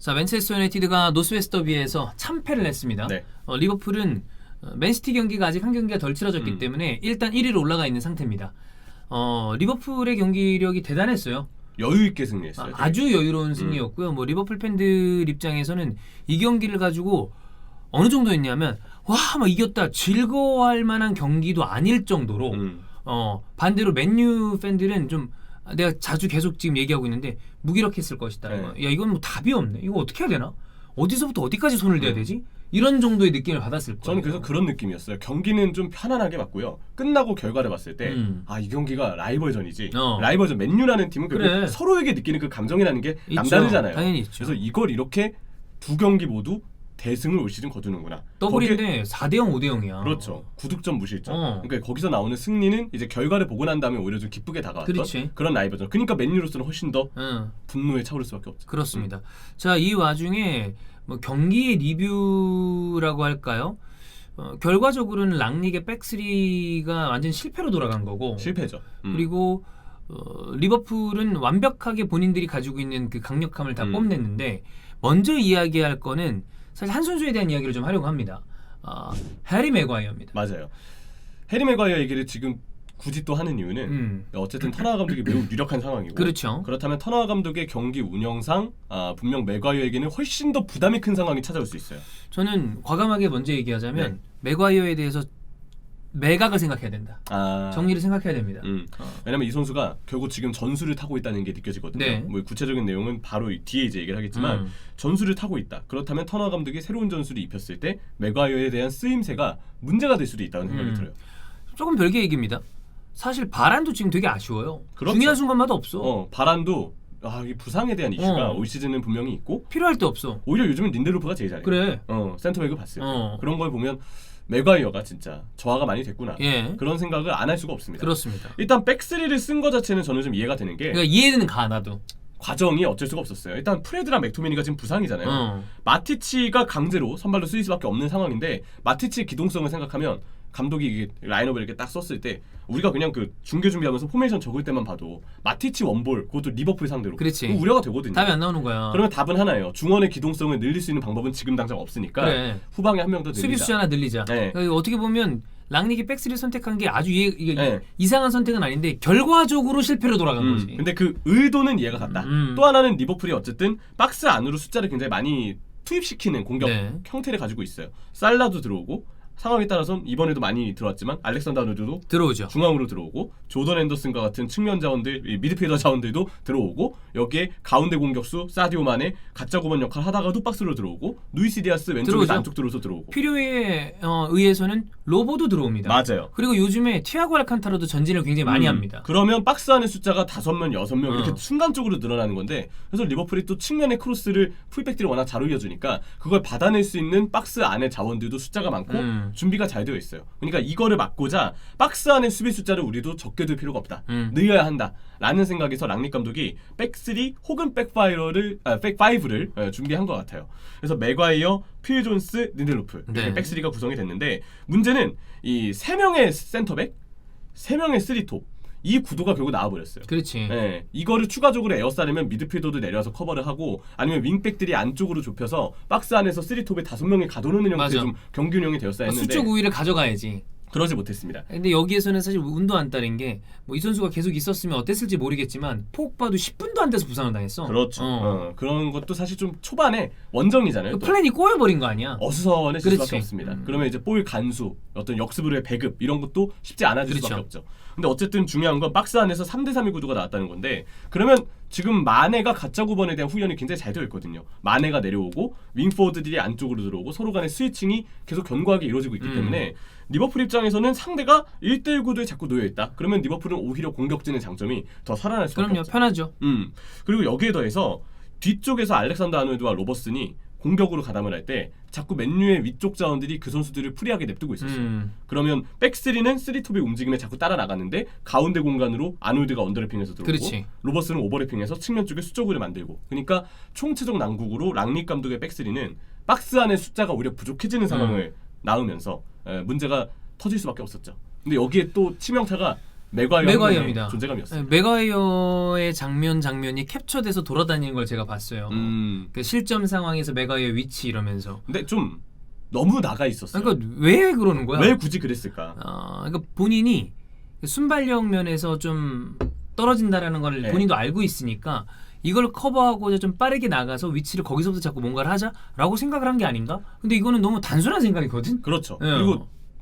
자, 맨체스터 유나이티드가 노스웨스트 더비에서 참패를 했습니다. 네. 리버풀은 맨시티 경기가 아직 한 경기가 덜 치러졌기 때문에 일단 1위로 올라가 있는 상태입니다. 리버풀의 경기력이 대단했어요. 여유 있게 승리했어요. 아주 여유로운 승리였고요. 뭐 리버풀 팬들 입장에서는 이 경기를 가지고 어느 정도였냐면 와, 막 이겼다 즐거워할 만한 경기도 아닐 정도로 반대로 맨유 팬들은 좀 내가 자주 계속 지금 얘기하고 있는데 무기력했을 것이다. 네. 야, 이건 뭐 답이 없네. 이거 어떻게 해야 되나? 어디서부터 어디까지 손을 대야 되지? 이런 정도의 느낌을 받았을 거예요. 저는 그래서 그런 느낌이었어요. 경기는 좀 편안하게 봤고요. 끝나고 결과를 봤을 때 이 경기가 라이벌전이지. 라이벌전 맨유라는 팀은 그래. 서로에게 느끼는 그 감정이라는 게 있죠. 남다르잖아요. 당연히 있죠. 그래서 이걸 이렇게 두 경기 모두 대승을 올 시즌 거두는구나. 더블인데 4대0, 5대0이야. 그렇죠. 9득점 무실점. 그러니까 거기서 나오는 승리는 이제 결과를 보고 난 다음에 오히려 좀 기쁘게 다가왔던 그렇지. 그런 라이벌전. 그러니까 맨유로서는 훨씬 더 응. 분노에 차오를 수밖에 없죠. 그렇습니다. 자, 이 와중에 뭐 경기의 리뷰라고 할까요? 결과적으로는 랑닉의 백스리가 완전 실패로 돌아간 거고 실패죠. 그리고 리버풀은 완벽하게 본인들이 가지고 있는 그 강력함을 다 뽐냈는데 먼저 이야기할 거는 사실 한 선수에 대한 이야기를 좀 하려고 합니다. 해리 맥과이어입니다. 맞아요. 해리 맥과이어 얘기를 지금 굳이 또 하는 이유는 어쨌든 터너 감독이 매우 유력한 상황이고 그렇죠. 그렇다면 터너 감독의 경기 운영상 분명 맥과이어에게는 훨씬 더 부담이 큰 상황이 찾아올 수 있어요. 저는 과감하게 먼저 얘기하자면 맥과이어에 대해서 매각을 생각해야 된다. 정리를 생각해야 됩니다. 왜냐면 이 선수가 결국 지금 전술을 타고 있다는 게 느껴지거든요. 네. 뭐 구체적인 내용은 바로 뒤에 이제 얘기를 하겠지만 전술을 타고 있다. 그렇다면 터너 감독이 새로운 전술을 입혔을 때 맥과이어에 대한 쓰임새가 문제가 될 수도 있다는 생각이 들어요. 조금 별개 얘기입니다. 사실 바란도 지금 되게 아쉬워요. 그렇죠. 중요한 순간마다 없어. 바란도 이 부상에 대한 이슈가 올 시즌은 분명히 있고 필요할 때 없어. 오히려 요즘은 린델로프가 제일 잘해요. 그래. 센터백을 봤을 때 그런 걸 보면 맥과이어가 진짜 저하가 많이 됐구나. 예. 그런 생각을 안 할 수가 없습니다. 그렇습니다. 일단 백스리를 쓴 거 자체는 저는 좀 이해가 되는 게 그러니까 이해는 가 나도. 과정이 어쩔 수가 없었어요. 일단 프레드랑 맥토미니가 지금 부상이잖아요. 마티치가 강제로 선발로 쓰일 수밖에 없는 상황인데 마티치의 기동성을 생각하면 감독이 이게 라인업을 이렇게 딱 썼을 때 우리가 그냥 그 중계 준비하면서 포메이션 적을 때만 봐도 마티치 원볼 그것도 리버풀 상대로 그렇지. 우려가 되거든요. 답이 안 나오는 거야. 그러면 답은 하나예요. 중원의 기동성을 늘릴 수 있는 방법은 지금 당장 없으니까 그래. 후방에 한 명 더 늘리자. 수비수 하나 늘리자. 네. 그러니까 어떻게 보면 랑닉이 백스를 선택한 게 아주 이게 네. 이상한 선택은 아닌데 결과적으로 실패로 돌아간 거지. 근데 그 의도는 이해가 갔다. 또 하나는 리버풀이 어쨌든 박스 안으로 숫자를 굉장히 많이 투입시키는 공격 형태를 가지고 있어요. 살라도 들어오고 상황에 따라서는 이번에도 많이 들어왔지만 알렉산더 아놀드도 들어오죠. 중앙으로 들어오고 조던 앤더슨과 같은 측면 자원들, 미드필더 자원들도 들어오고 여기에 가운데 공격수 사디오 마네 가짜 9번 역할 하다가도 박스로 들어오고 루이스 디아스 왼쪽에서 들어오죠. 안쪽 들어서 들어오고 필요에 의해서는 로보도 들어옵니다. 맞아요. 그리고 요즘에 티아고 알칸타라도 전진을 굉장히 많이 합니다. 그러면 박스 안의 숫자가 5명, 6명 이렇게 순간적으로 늘어나는 건데 그래서 리버풀이 또 측면의 크로스를 풀백들이 워낙 잘 올려주니까 그걸 받아낼 수 있는 박스 안의 자원들도 숫자가 많고 준비가 잘 되어 있어요. 그러니까 이거를 막고자 박스 안의 수비 숫자를 우리도 적게 둘 필요가 없다. 늘려야 한다. 라는 생각에서 랑닉 감독이 백스리 혹은 백파이브를 준비한 것 같아요. 그래서 맥과이어, 필 존스, 린델로프 이렇게 백스리가 구성이 됐는데 문제는 이 3명의 센터백, 3명의 쓰리톱 이 구도가 결국 나와버렸어요. 그렇지. 네, 이거를 추가적으로 에어싸려면 미드필더도 내려와서 커버를 하고 아니면 윙백들이 안쪽으로 좁혀서 박스 안에서 3톱에 5명이 가둬놓는 형태의 좀 경기 운영이 되었어야 했는데 수적 우위를 가져가야지. 그러지 못했습니다. 근데 여기에서는 사실 운도 안 따른 게 뭐 이 선수가 계속 있었으면 어땠을지 모르겠지만 포그바도 10분도 안 돼서 부상을 당했어. 그렇죠. 그런 것도 사실 좀 초반에 원정이잖아요. 그 플랜이 꼬여버린 거 아니야. 어수선해질 그렇지. 수밖에 없습니다. 그러면 이제 볼 간수, 어떤 역습으로의 배급 이런 것도 쉽지 않아질 수밖에 없죠. 근데 어쨌든 중요한 건 박스 안에서 3대3의 구도가 나왔다는 건데 그러면 지금 마네가 가짜 9번에 대한 훈련이 굉장히 잘 되어 있거든요. 마네가 내려오고 윙포워드들이 안쪽으로 들어오고 서로 간의 스위칭이 계속 견고하게 이루어지고 있기 때문에 리버풀 입장에서는 상대가 1대1 구도에 자꾸 놓여있다. 그러면 리버풀은 오히려 공격진의 장점이 더 살아날 수밖에 그럼요. 없죠. 편하죠. 그리고 여기에 더해서 뒤쪽에서 알렉산더 아놀드와 로버슨이 공격으로 가담을 할 때 자꾸 맨유의 위쪽 자원들이 그 선수들을 프리하게 냅두고 있었어요. 그러면 백스리는 3톱의 움직임에 자꾸 따라 나갔는데 가운데 공간으로 아놀드가 언더래핑해서 들어오고 그렇지. 로버슨은 오버래핑해서 측면 쪽에 수적으로 만들고 그러니까 총체적 난국으로 랑닉 감독의 백스리는 박스 안에 숫자가 오히려 부족해지는 상황을 낳으면서 문제가 터질 수밖에 없었죠. 근데 여기에 또 치명타가 맥과이어입니다. 존재감이었어요. 맥과이어의 장면이 캡처돼서 돌아다니는 걸 제가 봤어요. 그 실점 상황에서 맥과이어 위치 이러면서. 근데 좀 너무 나가 있었어요. 그러니까 왜 그러는 거야? 왜 굳이 그랬을까? 그러니까 본인이 순발력 면에서 좀 떨어진다라는 걸 네. 본인도 알고 있으니까 이걸 커버하고자 좀 빠르게 나가서 위치를 거기서부터 자꾸 뭔가를 하자라고 생각을 한 게 아닌가? 근데 이거는 너무 단순한 생각이거든. 그렇죠. 네.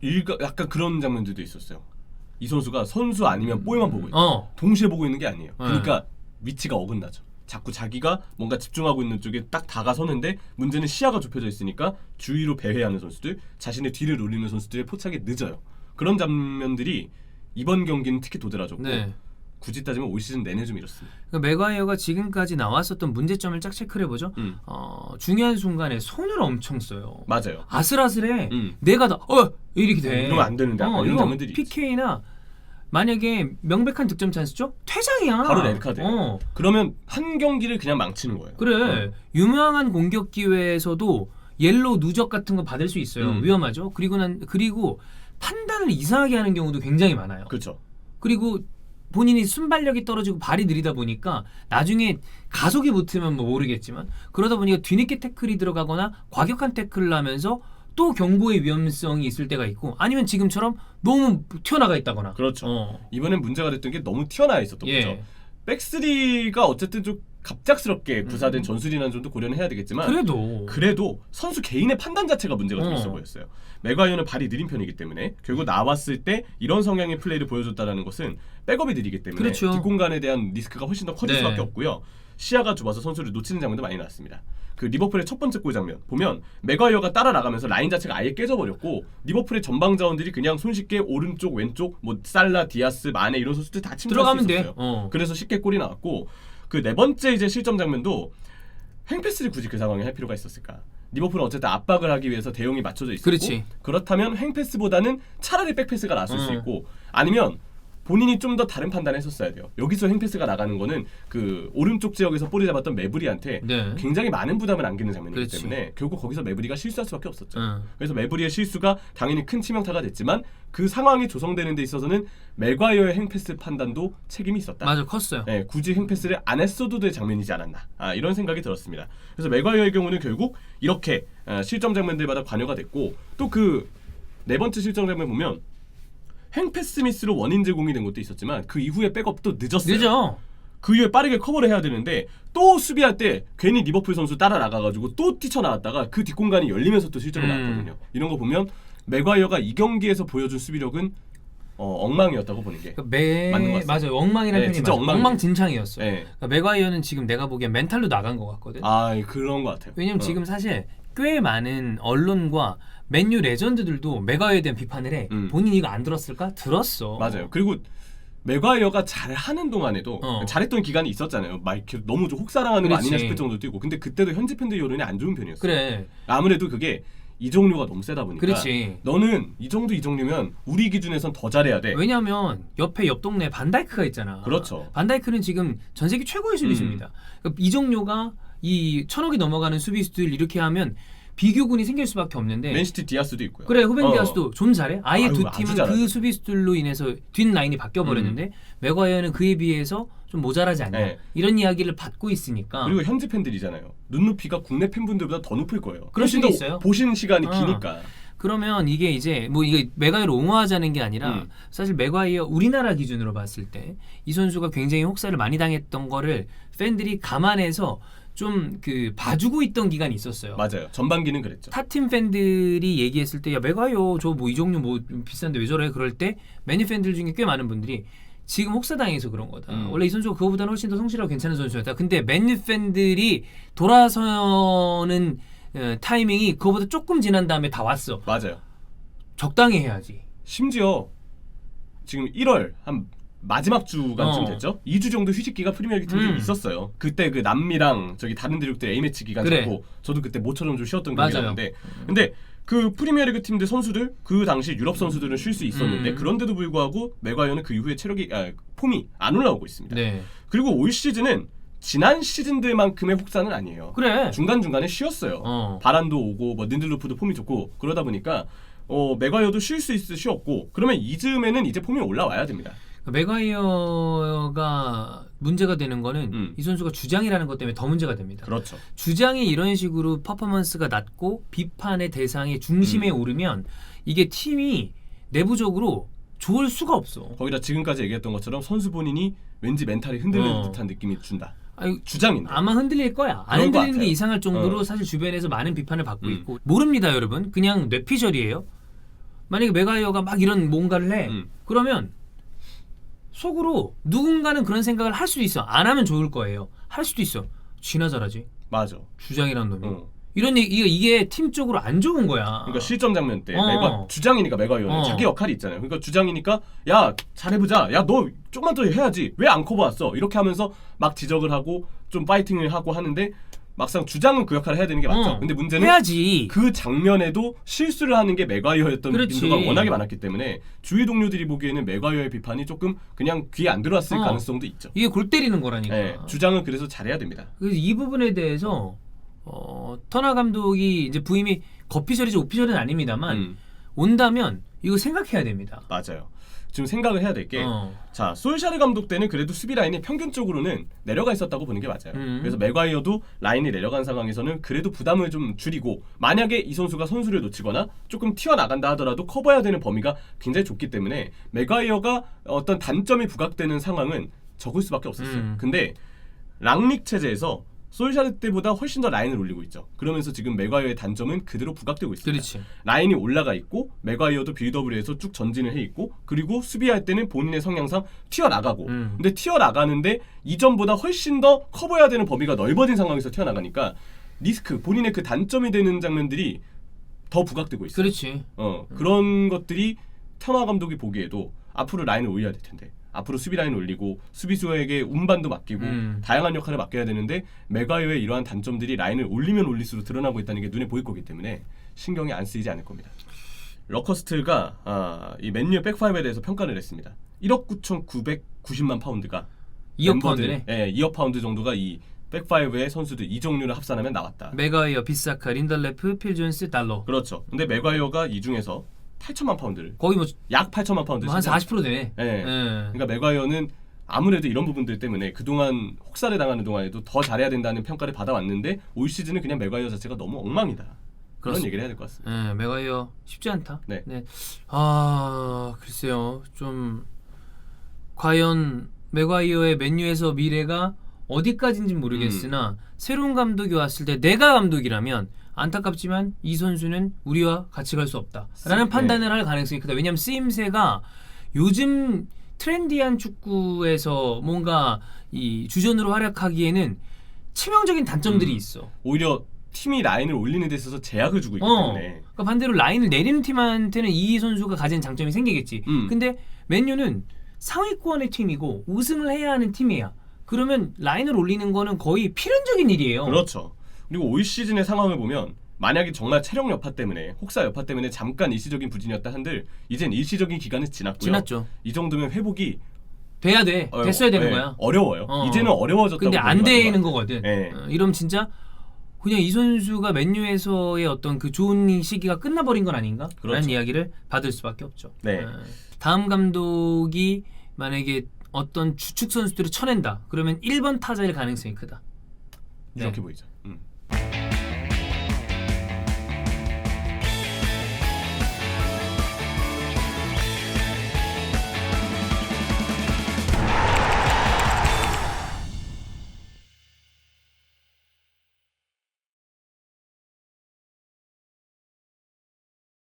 그리고 약간 그런 장면들도 있었어요. 이 선수가 선수 아니면 볼만 보고 있고 동시에 보고 있는 게 아니에요. 그러니까 위치가 어긋나죠. 자꾸 자기가 뭔가 집중하고 있는 쪽에 딱 다가서는데 문제는 시야가 좁혀져 있으니까 주위로 배회하는 선수들, 자신의 뒤를 노리는 선수들의 포착이 늦어요. 그런 장면들이 이번 경기는 특히 도드라졌고 네. 굳이 따지면 올 시즌 내내 좀 이렇습니다. 그러니까 맥과이어가 지금까지 나왔었던 문제점을 쫙 체크를 해보죠. 중요한 순간에 손을 엄청 써요. 맞아요. 아슬아슬해. 내가 다 이렇게 돼. 이러면 안 되는데 이런 장면들이 PK나 만약에 명백한 득점 찬스죠? 퇴장이야. 바로 레드카드. 그러면 한 경기를 그냥 망치는 거예요. 그래. 유명한 공격 기회에서도 옐로우 누적 같은 거 받을 수 있어요. 위험하죠. 그리고 판단을 이상하게 하는 경우도 굉장히 많아요. 그렇죠. 그리고 본인이 순발력이 떨어지고 발이 느리다 보니까 나중에 가속이 붙으면 뭐 모르겠지만 그러다 보니까 뒤늦게 태클이 들어가거나 과격한 태클을 하면서 또 경고의 위험성이 있을 때가 있고 아니면 지금처럼 너무 튀어나가 있다거나. 그렇죠. 이번엔 문제가 됐던 게 너무 튀어나와 있었던 거죠. 백스리가 어쨌든 좀 갑작스럽게 구사된 전술이라는 점도 고려는 해야 되겠지만 그래도 선수 개인의 판단 자체가 문제가 좀 있어 보였어요. 맥과이어는 발이 느린 편이기 때문에 결국 나왔을 때 이런 성향의 플레이를 보여줬다는 것은 백업이 느리기 때문에 뒷공간에 대한 리스크가 훨씬 더 커질 수밖에 없고요. 시야가 좁아서 선수를 놓치는 장면도 많이 나왔습니다. 그 리버풀의 첫 번째 골 장면 보면 맥과이어가 따라 나가면서 라인 자체가 아예 깨져버렸고 리버풀의 전방 자원들이 그냥 손쉽게 오른쪽 왼쪽 뭐 살라, 디아스, 마네 이런 선수들 다 침투할 수 있었어요. 그래서 쉽게 골이 나왔고 그 네 번째 이제 실점 장면도 횡패스를 굳이 그 상황에 할 필요가 있었을까? 리버풀은 어쨌든 압박을 하기 위해서 대응이 맞춰져 있었고 그렇다면 횡패스보다는 차라리 백패스가 나왔을 수 있고 아니면 본인이 좀 더 다른 판단을 했었어야 돼요. 여기서 횡패스가 나가는 거는 그 오른쪽 지역에서 볼을 잡았던 메브리한테 굉장히 많은 부담을 안기는 장면이기 때문에 결국 거기서 메브리가 실수할 수밖에 없었죠. 그래서 메브리의 실수가 당연히 큰 치명타가 됐지만 그 상황이 조성되는 데 있어서는 맥과이어의 횡패스 판단도 책임이 있었다. 맞아, 컸어요. 네, 굳이 횡패스를 안 했어도 될 장면이지 않았나 이런 생각이 들었습니다. 그래서 맥과이어의 경우는 결국 이렇게 실점 장면들마다 관여가 됐고 또 그 네 번째 실점 장면 보면 횡패스 미스로 원인 제공이 된 것도 있었지만 그 이후에 백업도 늦었어요. 그 이후에 빠르게 커버를 해야 되는데 또 수비할 때 괜히 리버풀 선수 따라 나가가지고 또 뛰쳐나왔다가 그 뒷공간이 열리면서 또 실점이 나왔거든요. 이런 거 보면 맥과이어가 이 경기에서 보여준 수비력은 엉망이었다고 보는 게 맞는 것 같아요. 맞아요. 엉망이라는 편이 진짜 맞아요. 엉망진창이었어요. 네. 그러니까 맥과이어는 지금 내가 보기엔 멘탈로 나간 것 같거든. 그런 것 같아요. 왜냐면 지금 사실 꽤 많은 언론과 맨유 레전드들도 맥과이어에 대한 비판을 해. 본인이 이거 안 들었을까? 들었어. 맞아요. 그리고 맥과이어가 잘하는 동안에도 잘했던 기간이 있었잖아요. 막 너무 좀 혹사랑하는 거 아니냐 싶을 정도로 뛰고 근데 그때도 현지 팬들 여론이 안 좋은 편이었어요. 그래. 아무래도 그게 이적료가 너무 세다 보니까 너는 이 정도면 우리 기준에선 더 잘해야 돼. 왜냐하면 옆 동네에 반다이크가 있잖아. 그렇죠. 반다이크는 지금 전 세계 최고의 수비수입니다. 그러니까 이적료가 이 1,000억이 넘어가는 수비수들 이렇게 하면 비교군이 생길 수밖에 없는데 맨시티 디아스도 있고요. 그래, 후벤 디아스도 좀 잘해. 아예 두 팀은 그 수비수들로 인해서 뒷 라인이 바뀌어버렸는데 맥과이어는 그에 비해서 좀 모자라지 않냐 이런 이야기를 받고 있으니까. 그리고 현지 팬들이잖아요. 눈높이가 국내 팬분들보다 더 높을 거예요. 그럴 수도 있어요. 보신 시간이 기니까. 그러면 이게 이제 뭐 이게 맥과이어를 옹호하자는 게 아니라 사실 맥과이어 우리나라 기준으로 봤을 때 이 선수가 굉장히 혹사를 많이 당했던 거를 팬들이 감안해서 좀 그 봐주고 있던 기간이 있었어요. 맞아요. 전반기는 그랬죠. 타팀 팬들이 얘기했을 때 야 맥과이어 저 뭐 이적료 뭐 비싼데 왜 저래? 그럴 때 맨유 팬들 중에 꽤 많은 분들이 지금 혹사당해서 그런 거다. 원래 이 선수가 그거보다는 훨씬 더 성실하고 괜찮은 선수였다. 근데 맨유 팬들이 돌아서는 타이밍이 그거보다 조금 지난 다음에 다 왔어. 맞아요. 적당히 해야지. 심지어 지금 1월 한 마지막 주간쯤 됐죠? 2주 정도 휴식기가 프리미어리그 팀들이 있었어요. 그때 그 남미랑 저기 다른 대륙들 A매치 기간 잡고 저도 그때 모처럼 좀 쉬었던 기간이었는데 근데 그 프리미어리그 팀들 선수들 그 당시 유럽 선수들은 쉴 수 있었는데 그런데도 불구하고 맥과이어는 그 이후에 폼이 안 올라오고 있습니다. 그리고 올 시즌은 지난 시즌들만큼의 혹사는 아니에요. 중간중간에 쉬었어요. 바란도 오고 뭐 닌들루프도 폼이 좋고 그러다 보니까 맥과이어도 쉴 수 있어 쉬었고 그러면 이즈음에는 이제 폼이 올라와야 됩니다. 맥과이어가 문제가 되는 거는 이 선수가 주장이라는 것 때문에 더 문제가 됩니다. 그렇죠. 주장이 이런 식으로 퍼포먼스가 낮고 비판의 대상의 중심에 오르면 이게 팀이 내부적으로 좋을 수가 없어. 거기다 지금까지 얘기했던 것처럼 선수 본인이 왠지 멘탈이 흔들리는 듯한 느낌이 준다. 아니, 주장인데. 아마 흔들릴 거야. 안 그런 것 흔들리는 게 같아요. 이상할 정도로 사실 주변에서 많은 비판을 받고 있고 모릅니다, 여러분. 그냥 뇌피셜이에요. 만약에 맥과이어가 막 이런 뭔가를 해. 그러면 속으로 누군가는 그런 생각을 할 수도 있어. 안 하면 좋을 거예요. 할 수도 있어. 쥐나 잘하지. 맞아. 주장이라는 놈이. 이런 얘기, 이게 팀적으로 안 좋은 거야. 그러니까 실점 장면 때 주장이니까 맥과이어는 자기 역할이 있잖아요. 그러니까 주장이니까 야 잘해보자. 야 너 조금만 더 해야지. 왜 안 커버왔어? 이렇게 하면서 막 지적을 하고 좀 파이팅을 하고 하는데 막상 주장은 그 역할을 해야 되는 게 맞죠. 근데 문제는 해야지. 그 장면에도 실수를 하는 게 맥과이어였던 그렇지. 빈도가 워낙에 많았기 때문에 주위 동료들이 보기에는 맥과이어의 비판이 조금 그냥 귀에 안 들어왔을 가능성도 있죠. 이게 골 때리는 거라니까. 네, 주장은 그래서 잘해야 됩니다. 그래서 이 부분에 대해서 터너 감독이 이제 부임이 거피셜이지 오피셜은 아닙니다만 온다면 이거 생각해야 됩니다. 맞아요. 지금 생각을 해야 될 게 자, 솔샤르 감독 때는 그래도 수비 라인이 평균적으로는 내려가 있었다고 보는 게 맞아요. 그래서 맥과이어도 라인이 내려간 상황에서는 그래도 부담을 좀 줄이고 만약에 이 선수가 선수를 놓치거나 조금 튀어나간다 하더라도 커버해야 되는 범위가 굉장히 좁기 때문에 맥과이어가 어떤 단점이 부각되는 상황은 적을 수밖에 없었어요. 근데 랑릭 체제에서 솔샤르 때보다 훨씬 더 라인을 올리고 있죠. 그러면서 지금 맥과이어의 단점은 그대로 부각되고 있습니다. 그렇지. 라인이 올라가 있고 맥과이어도 빌드업을 해서 쭉 전진을 해 있고 그리고 수비할 때는 본인의 성향상 튀어나가고 근데 튀어나가는데 이전보다 훨씬 더 커버해야 되는 범위가 넓어진 상황에서 튀어나가니까 리스크, 본인의 그 단점이 되는 장면들이 더 부각되고 있어요. 그렇지. 그런 것들이 터너 감독이 보기에도 앞으로 라인을 올려야 될 텐데 앞으로 수비 라인 올리고 수비수에게 운반도 맡기고 다양한 역할을 맡겨야 되는데 맥과이어의 이러한 단점들이 라인을 올리면 올릴수록 드러나고 있다는 게 눈에 보일 거기 때문에 신경이 안 쓰이지 않을 겁니다. 러커스트가 이 맨유의 백파이브에 대해서 평가를 했습니다. 1억 9,990만 파운드가 2억 파운드네. 예, 2억 파운드 정도가 이 백파이브의 선수들 이 종류를 합산하면 나왔다. 맥과이어, 비사카, 린덜레프, 필 존스, 달러. 그렇죠. 근데 맥과이어가 이 중에서 8천만 파운드를 거의 뭐 약 8천만 파운드 한 40% 되네. 네. 그러니까 맥과이어는 아무래도 이런 부분들 때문에 그동안 혹사를 당하는 동안에도 더 잘해야 된다는 평가를 받아왔는데 올 시즌은 그냥 맥과이어 자체가 너무 엉망이다. 그런 그렇습니다. 얘기를 해야 될 것 같습니다. 맥과이어 쉽지 않다. 네. 글쎄요. 좀 과연 맥과이어의 맨유에서 미래가 어디까지인지 모르겠으나 새로운 감독이 왔을 때 내가 감독이라면 안타깝지만 이 선수는 우리와 같이 갈 수 없다라는 판단을 할 가능성이 크다. 왜냐하면 쓰임새가 요즘 트렌디한 축구에서 뭔가 이 주전으로 활약하기에는 치명적인 단점들이 있어. 오히려 팀이 라인을 올리는 데 있어서 제약을 주고 있기 때문에 그러니까 반대로 라인을 내리는 팀한테는 이 선수가 가진 장점이 생기겠지. 근데 맨유는 상위권의 팀이고 우승을 해야 하는 팀이야. 그러면 라인을 올리는 거는 거의 필연적인 일이에요. 그렇죠. 그리고 올 시즌의 상황을 보면 만약에 정말 체력 여파 때문에 혹사 여파 때문에 잠깐 일시적인 부진이었다 한들 이젠 일시적인 기간은 지났고요. 지났죠. 이 정도면 회복이 돼야 돼. 됐어야 되는 거야. 어려워요. 이제는 어려워졌다고. 근데 안 되는 거거든. 네. 이러면 진짜 그냥 이 선수가 맨유에서의 어떤 그 좋은 시기가 끝나버린 건 아닌가? 그렇죠. 라는 이야기를 받을 수밖에 없죠. 네. 다음 감독이 만약에 어떤 주축 선수들을 쳐낸다. 그러면 1번 타자일 가능성이 크다. 이렇게 보이죠.